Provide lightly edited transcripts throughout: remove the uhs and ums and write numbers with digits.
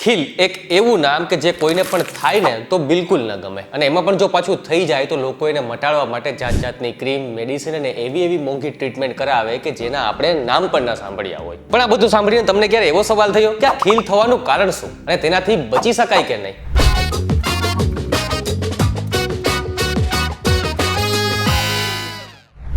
ખીલ એક એવું નામ કે જે કોઈને પણ થાય ને તો બિલકુલ ન ગમે, અને એમાં પણ જો પાછું થઈ જાય તો લોકો એને મટાડવા માટે જાત જાતની ક્રીમ, મેડિસિન અને એવી મોંઘી ટ્રીટમેન્ટ કરાવે કે જેના આપણે નામ પણ ન સાંભળ્યા હોય. પણ આ બધું સાંભળીને તમને ક્યારે એવો સવાલ થયો કે આ ખીલ થવાનું કારણ શું અને તેનાથી બચી શકાય કે નહીં?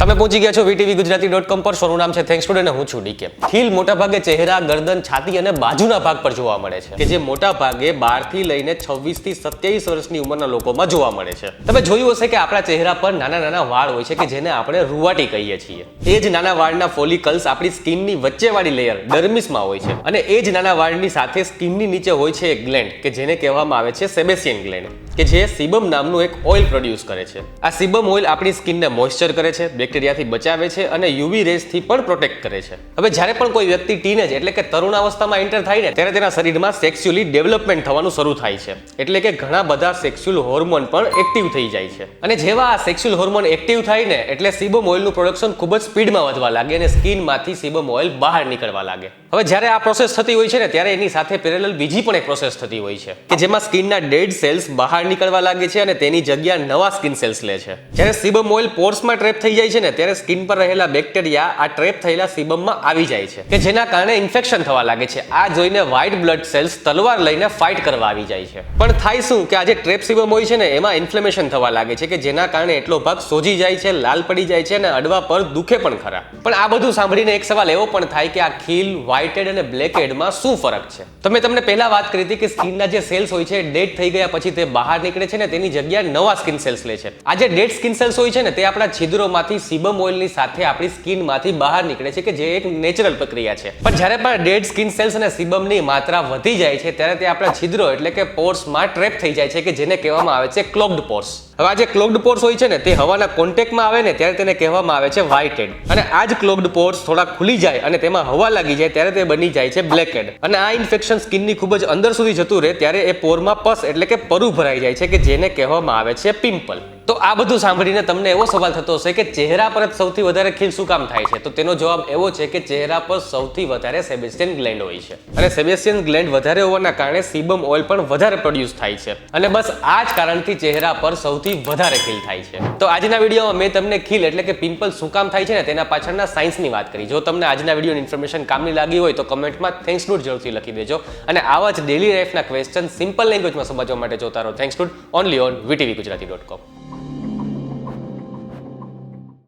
તમે પહોંચી ગયા છો vtvgujarati.com પર. શોનું નામ છે થેન્ક્સ ટુડે અને હું છું ડીકે. ખીલ મોટાભાગે ચહેરા, ગરદન, છાતી અને બાજુના ભાગ પર જોવા મળે છે કે જે મોટા ભાગે 12 થી લઈને 26 થી 27 વર્ષની ઉંમરના લોકોમાં જોવા મળે છે. તમે જોયું હશે કે આપણા ચહેરા પર નાના વાળ હોય છે કે જેને આપણે રૂવાટી કહીએ છીએ. એ જ નાના વાળના ફોલિકલ્સ આપણી સ્કિનની વચ્ચેવાળી લેયર ડર્મિસમાં હોય છે, અને એ જ નાના વાળની સાથે સ્કિનની નીચે હોય છે એક ગ્લેન્ડ કે જેને કહેવામાં આવે છે સેબેસિયન ગ્લેન્ડ, કે જે સિબમ નામનું એક ઓઇલ પ્રોડ્યુસ કરે છે. આ સિબમ ઓઇલ આપણી સ્કિનને મોઇસ્ચર કરે છે, બેક્ટેરિયાથી બચાવે છે અને યુવી રેઝથી પણ પ્રોટેક્ટ કરે છે. હવે જ્યારે પણ કોઈ વ્યક્તિ ટીનેજ એટલે કે તરુણાવસ્થામાં એન્ટર થાય ને ત્યારે તેના શરીરમાં સેક્સ્યુઅલી ડેવલપમેન્ટ થવાનું શરૂ થાય છે, એટલે કે ઘણા બધા સેક્સ્યુઅલ હોર્મોન પણ એક્ટિવ થઈ જાય છે. અને જેવા આ સેક્સ્યુઅલ હોર્મોન એક્ટિવ થાય ને એટલે સિબમ ઓઇલનું પ્રોડક્શન ખૂબ જ સ્પીડમાં વધવા લાગે અને સ્કિનમાંથી સિબમ ઓઇલ બહાર નીકળવા લાગે. હવે જ્યારે આ પ્રોસેસ થતી હોય છે ને ત્યારે એની સાથે પેરેલલ બીજી પણ એક પ્રોસેસ થતી હોય છે કે જેમાં સ્કિનના ડેડ સેલ્સ બહાર નીકળવા લાગે છે અને તેની જગ્યા નવા સ્કિન સેલ્સ લે છે. જ્યારે સિબમ ઓઇલ પોર્સમાં ટ્રેપ થઈ જાય છે ને ત્યારે સ્કિન પર રહેલા બેક્ટેરિયા આ ટ્રેપ થયેલા સિબમમાં આવી જાય છે કે જેના કારણે ઇન્ફેક્શન થવા લાગે છે. આ જોઈને વ્હાઇટ બ્લડ સેલ્સ તલવાર લઈને ફાઇટ કરવા આવી જાય છે. પણ થાય શું કે આ જે ટ્રેપ સિબમ હોય છે ને એમાં ઇન્ફ્લેમેશન થવા લાગે છે કે જેના કારણે એટલો ભાગ સોજી જાય છે, લાલ પડી જાય છે અને અડવા પર દુખે પણ ખરા. પણ આ બધું સાંભળીને એક સવાલ એવો પણ થાય કે આ ખીલ, વ્હાઇટેડ અને બ્લેકહેડમાં શું ફરક છે? તમને પહેલા વાત કરી હતી કે સ્કિનના જે સેલ્સ હોય છે ડેડ થઈ ગયા પછી તે બહાર નીકળે છે ને તેની જગ્યાએ નવા સ્કિન સેલ્સ લે છે. આ જે ડેડ સ્કિન સેલ્સ હોય છે ને તે આપણા છિદ્રોમાંથી સિબમ ઓઇલની સાથે આપણી સ્કિનમાંથી બહાર નીકળે છે કે જે એક નેચરલ પ્રક્રિયા છે. પણ જ્યારે પણ ડેડ સ્કિન સેલ્સ અને સિબમની માત્રા વધી જાય છે ત્યારે તે આપણા છિદ્રો એટલે કે પોર્સમાં ટ્રેપ થઈ જાય છે કે જેને કહેવામાં આવે છે ક્લોગ્ડ પોર્સ. હવે આ જે ક્લોગ્ડ પોર્સ હોય છે ને તે હવાના કોન્ટેક્ટમાં આવે ને ત્યારે તેને કહેવામાં આવે છે વ્હાઇટેડ, અને આ જ ક્લોગ્ડ પોર્સ થોડા ખુલી જાય અને તેમાં હવા લાગી જાય ત્યારે તે બની જાય છે બ્લેકહેડ. અને આ ઇન્ફેક્શન સ્કિનની ખૂબ જ અંદર સુધી જતું રહે ત્યારે એ પોરમાં પસ એટલે કે પરુ ભરાઈ જાય છે કે જેને કહેવામાં આવે છે પિમ્પલ. તો આ બધું સાંભળીને તમને એવો સવાલ થતો હશે કે ચહેરા પર જ સૌથી વધારે ખીલ શું કામ થાય છે? તો તેનો જવાબ એવો છે કે ચહેરા પર સૌથી વધારે સેબેસ્ટિયન ગ્લેન્ડ હોય છે, અને સેબેસ્ટિયન ગ્લેન્ડ વધારે હોવાના કારણે સિબમ ઓઇલ પણ વધારે પ્રોડ્યુસ થાય છે, અને બસ આ જ કારણથી ચહેરા પર સૌથી વધારે ખીલ થાય છે. તો આજના વિડીયોમાં મેં તમને ખીલ એટલે કે પિમ્પલ શું કામ થાય છે ને તેના પાછળના સાયન્સની વાત કરી. જો તમને આજના વિડીયોની ઇન્ફોર્મેશન કામની લાગી હોય તો કમેન્ટમાં થેન્ક્સ ટુડ જરૂરથી લખી દેજો, અને આવા જ ડેલી લાઈફના ક્વેશ્ચન સિમ્પલ લેંગ્વેજમાં સમજવા માટે જોતા રહો થેન્ક્સ ટુડ ઓનલી ઓન vtvgujarati.com.